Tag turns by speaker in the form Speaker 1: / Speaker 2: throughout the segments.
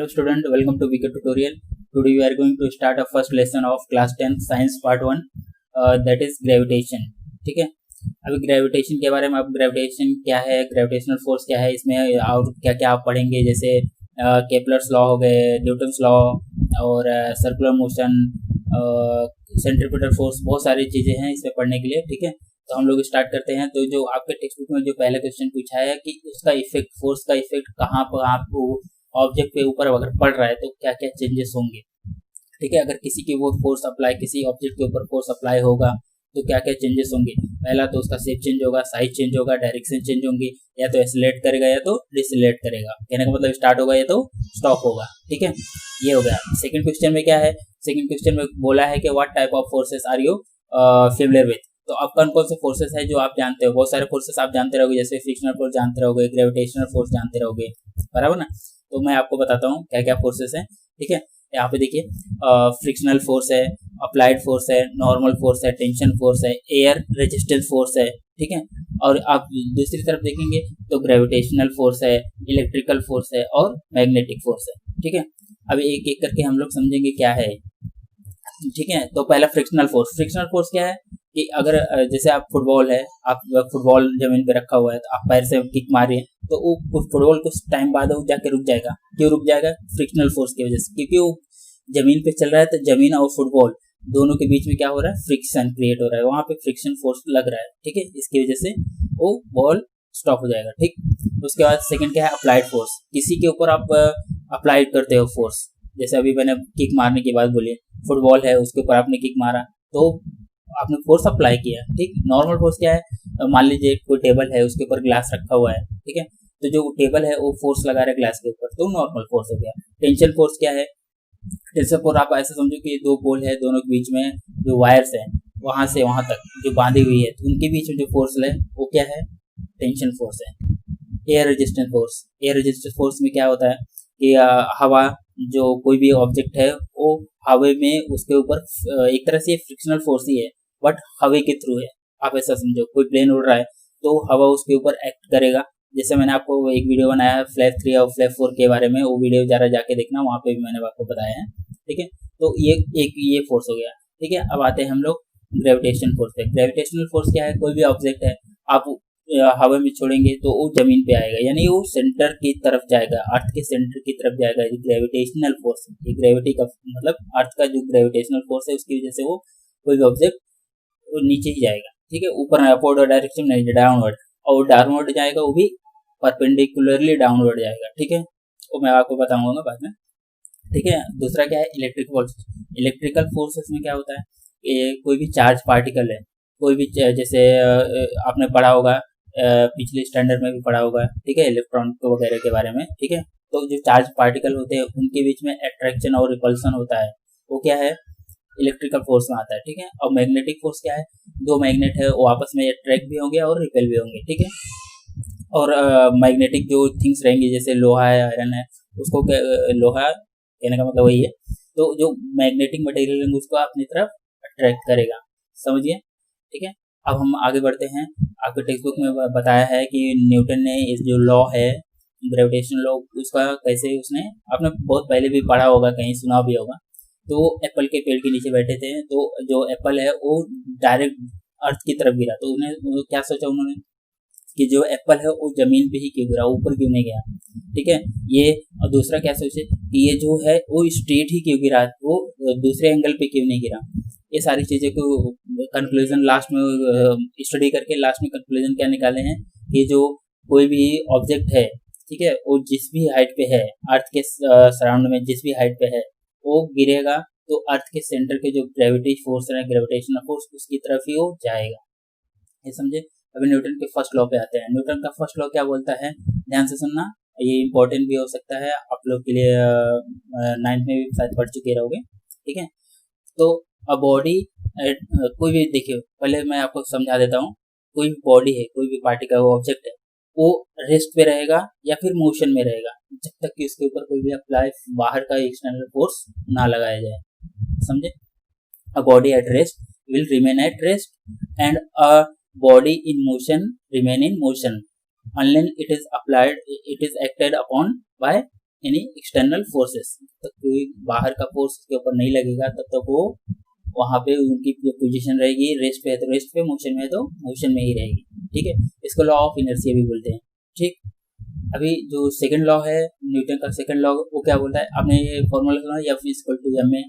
Speaker 1: Hello student, welcome to VK tutorial. Today we are going to start a first lesson of class 10 science part 1 that is gravitation. ठीक है, अभी gravitation के बारे में, अब gravitation क्या है, ग्रेविटेशनल फोर्स क्या है, इसमें और क्या क्या आप पढ़ेंगे, जैसे केपलर्स लॉ हो गए, न्यूटन्स लॉ और सर्कुलर मोशन, सेंट्रीपिटल फोर्स, बहुत सारी चीज़ें हैं इसमें पढ़ने के लिए. ठीक है, तो हम लोग स्टार्ट करते हैं. तो जो आपके टेक्स्ट बुक में जो पहला क्वेश्चन पूछा है कि उसका इफेक्ट, फोर्स का इफेक्ट कहाँ पर आपको ऑब्जेक्ट के ऊपर अगर पड़ रहा है तो क्या क्या चेंजेस होंगे. ठीक है, अगर किसी की वो फोर्स अप्लाई, किसी ऑब्जेक्ट के ऊपर फोर्स अप्लाई होगा तो क्या क्या चेंजेस होंगे. पहला तो उसका शेप चेंज होगा, साइज चेंज होगा, डायरेक्शन चेंज होंगी, या तो एक्सेलरेट करेगा या तो डिसलेट करेगा. कहने का मतलब स्टार्ट होगा या तो स्टॉप होगा. ठीक है, ये हो गया. सेकंड क्वेश्चन में क्या है, सेकंड क्वेश्चन में बोला है कि what type of forces are you familiar with. तो अब कौन कौन से फोर्सेस है जो आप जानते हो. बहुत सारे फोर्सेस आप जानते रहोगे, जैसे फ्रिक्शनल फोर्स जानते रहोगे, ग्रेविटेशनल फोर्स जानते रहोगे, बराबर ना. तो मैं आपको बताता हूँ क्या क्या फोर्सेस हैं. ठीक है, यहाँ पे देखिए, फ्रिक्शनल फोर्स है, अप्लाइड फोर्स है, नॉर्मल फोर्स है, टेंशन फोर्स है, एयर रेजिस्टेंस फोर्स है. ठीक है, और आप दूसरी तरफ देखेंगे तो ग्रेविटेशनल फोर्स है, इलेक्ट्रिकल फोर्स है और मैग्नेटिक फोर्स है. ठीक है, अभी एक एक करके हम लोग समझेंगे क्या है. ठीक है, तो पहला फ्रिक्शनल फोर्स. फ्रिक्शनल फोर्स क्या है कि अगर जैसे आप फुटबॉल है, आप फुटबॉल जमीन पे रखा हुआ है तो आप पैर से किक मारिए तो वो फुटबॉल कुछ टाइम बाद वो जाके रुक जाएगा. क्यों रुक जाएगा? फ्रिक्शनल फोर्स की वजह से, क्योंकि वो जमीन पे चल रहा है. तो जमीन और फुटबॉल दोनों के बीच में क्या हो रहा है, फ्रिक्शन क्रिएट हो रहा है, वहां पे फ्रिक्शन फोर्स लग रहा है. ठीक है, इसकी वजह से वो बॉल स्टॉप हो जाएगा. ठीक, उसके बाद सेकंड क्या है, अप्लाइड फोर्स. किसी के ऊपर आप अप्लाइड करते हो फोर्स, जैसे अभी मैंने किक मारने की बात बोली, फुटबॉल है उसके ऊपर आपने किक मारा तो आपने फोर्स अप्लाई किया. ठीक, नॉर्मल फोर्स क्या है, मान लीजिए कोई टेबल है, उसके ऊपर ग्लास रखा हुआ है. ठीक है, तो जो टेबल है वो फोर्स लगा रहा है ग्लास के ऊपर, तो नॉर्मल फोर्स हो गया. टेंशन फोर्स क्या है, टेंशन फोर्स आप ऐसा समझो कि दो पोल है, दोनों के बीच में जो वायर्स है वहां से वहां तक जो बांधी हुई है, तो उनके बीच में जो फोर्स है वो क्या है, टेंशन फोर्स है. Air resistance force. Air resistance force में क्या होता है कि हवा, जो कोई भी ऑब्जेक्ट है वो हवा में, उसके ऊपर एक तरह से फ्रिक्शनल फोर्स ही है बट हवा के थ्रू है. आप ऐसा समझो, कोई प्लेन उड़ रहा है तो हवा उसके ऊपर एक्ट करेगा. जैसे मैंने आपको एक वीडियो बनाया है फ्लैप 3 और फ्लैप 4 के बारे में, वो वीडियो जरा जाके देखना, वहाँ पे भी मैंने आपको बताया है. ठीक है, तो ये फोर्स हो गया. ठीक है, अब आते हैं हम लोग ग्रेविटेशन फोर्स पे. ग्रेविटेशनल फोर्स क्या है, कोई भी ऑब्जेक्ट है आप हवा में छोड़ेंगे तो वो जमीन पे आएगा, यानी वो सेंटर की तरफ जाएगा, अर्थ के सेंटर की तरफ जाएगा. ये ग्रेविटेशनल फोर्स, ये ग्रेविटी का मतलब अर्थ का जो ग्रेविटेशनल फोर्स है उसकी वजह से वो कोई भी ऑब्जेक्ट नीचे ही जाएगा. ठीक है, ऊपर अपवर्ड डायरेक्शन नहीं, डाउनवर्ड, और डाउनवर्ड जाएगा वो भी परपेंडिकुलरली डाउनवर्ड जाएगा. ठीक है, वो मैं आपको बताऊंगा बाद में. ठीक है, दूसरा क्या है, इलेक्ट्रिक फोर्स. इलेक्ट्रिकल फोर्सेस में क्या होता है, कोई भी चार्ज पार्टिकल है, कोई भी जैसे आपने पढ़ा होगा, पिछले स्टैंडर्ड में भी पढ़ा होगा. ठीक है, इलेक्ट्रॉन वगैरह के बारे में. ठीक है, तो जो चार्ज पार्टिकल होते हैं उनके बीच में अट्रैक्शन और रिपल्सन होता है, वो क्या है, इलेक्ट्रिकल फोर्स में आता है. ठीक है, और मैग्नेटिक फोर्स क्या है, दो मैग्नेट है वो आपस में अट्रैक्ट भी होंगे और रिपेल भी होंगे. ठीक है, और मैग्नेटिक जो थिंग्स रहेंगी, जैसे लोहा है, आयरन है, उसको लोहा कहने का मतलब वही है, तो जो मैग्नेटिक मटेरियल है उसको अपनी तरफ अट्रैक्ट करेगा. समझिए. ठीक है, अब हम आगे बढ़ते हैं. आपके टेक्स्ट बुक में बताया है कि न्यूटन ने इस जो लॉ है, ग्रेविटेशन लॉ, उसका कैसे उसने, आपने बहुत पहले भी पढ़ा होगा, कहीं सुना भी होगा. तो एप्पल के पेड़ के नीचे बैठे थे, तो जो एप्पल है वो डायरेक्ट अर्थ की तरफ गिरा, तो उन्हें क्या सोचा उन्होंने कि जो एप्पल है वो जमीन पे ही क्यों गिरा, ऊपर क्यों नहीं गया. ठीक है, ये. और दूसरा क्या सोचे कि ये जो है वो स्ट्रेट ही क्यों गिरा, वो दूसरे एंगल पे क्यों नहीं गिरा. ये सारी चीज़ें को कंक्लूजन लास्ट में स्टडी करके लास्ट में कंक्लूजन क्या निकाले हैं कि जो कोई भी ऑब्जेक्ट है, ठीक है, वो जिस भी हाइट पे है, अर्थ के सराउंड में जिस भी हाइट पे है, वो गिरेगा तो अर्थ के सेंटर के जो ग्रेविटी फोर्स है, ग्रेविटेशनल फोर्स, उसकी तरफ ही वो जाएगा. ये समझे. अभी न्यूटन के फर्स्ट लॉ पे आते हैं. न्यूटन का फर्स्ट लॉ क्या बोलता है, ध्यान से सुनना, ये इंपॉर्टेंट भी हो सकता है आप लोग के लिए, 9th में भी शायद पढ़ चुके रहोगे. ठीक है, तो अ बॉडी, कोई भी देखिए, पहले मैं आपको समझा देता हूँ. कोई भी बॉडी है, कोई भी पार्टिकल ऑब्जेक्ट है, वो रेस्ट पे रहेगा या फिर मोशन में रहेगा जब तक कि उसके ऊपर कोई भी अप्लाई बाहर का एक्सटर्नल फोर्स ना लगाया जाए. समझे. A body at rest will remain at rest and a body in motion remain in motion unless it is acted upon by any external forces, तो कोई बाहर का फोर्स उसके ऊपर नहीं लगेगा तब तक वो वहाँ पे उनकी जो पोजीशन रहेगी, रेस्ट पे है तो रेस्ट पे, मोशन में है तो मोशन में ही रहेगी। ठीक है, इसको लॉ ऑफ इनर्शिया भी बोलते हैं। ठीक, अभी जो सेकंड लॉ है न्यूटन का, सेकंड लॉ वो क्या बोलता है, आपने ये फॉर्मूला सुना है, F equal to M A,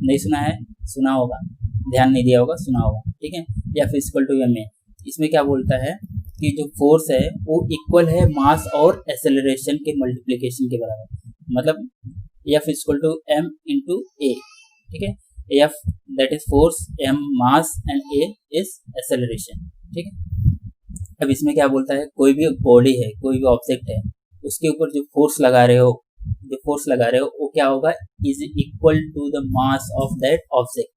Speaker 1: नहीं सुना है, सुना होगा, ध्यान नहीं दिया होगा, सुना होगा। ठीक है, F equal to M A, इसमें क्या बोलता है कि जो फोर्स है वो इक्वल है मास और एक्सेलरेशन के मल्टीप्लिकेशन के बराबर, मतलब F equal to M into A. ठीक है, F that is force, m mass and a is acceleration. ठीक है, अब इसमें क्या बोलता है, कोई भी बॉडी है, कोई भी ऑब्जेक्ट है, उसके ऊपर जो फोर्स लगा रहे हो, वो क्या होगा, is equal to the mass of that object,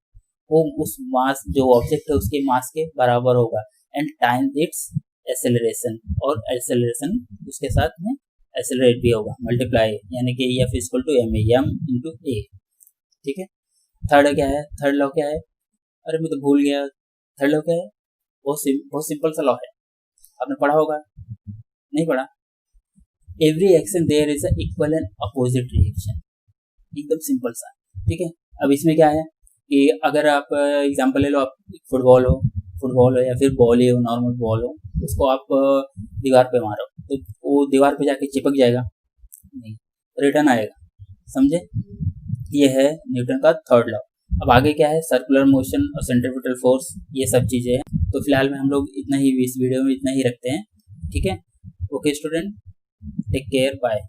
Speaker 1: वो उस मास, जो ऑब्जेक्ट है उसके मास के बराबर होगा, एंड टाइम इट्स एक्सेलरेशन, और एक्सेलरेशन उसके साथ में एक्सेलरेट भी होगा, मल्टीप्लाई, यानी कि F equal to M into A. ठीक है, थर्ड क्या है, थर्ड लॉ क्या है, अरे मैं तो भूल गया, थर्ड लॉ क्या है, बहुत सिंपल सा लॉ है, आपने पढ़ा होगा, नहीं पढ़ा, every action there is a equal and opposite reaction, एकदम सिंपल सा। ठीक है, अब इसमें क्या है कि अगर आप एग्जांपल ले लो, आप फुटबॉल हो या फिर बॉल ही हो, नॉर्मल बॉल हो, उसको आप दीवार पे मारो तो वो दीवार पे जाके चिपक जाएगा, नहीं, रिटर्न आएगा, समझे, ये है न्यूटन का थर्ड लॉ। अब आगे क्या है, सर्कुलर मोशन और सेंट्रीफ्यूगल फोर्स, ये सब चीज़ें हैं। तो फिलहाल में हम लोग इतना ही, इस वीडियो में इतना ही रखते हैं। ठीक है, okay student, take care, bye.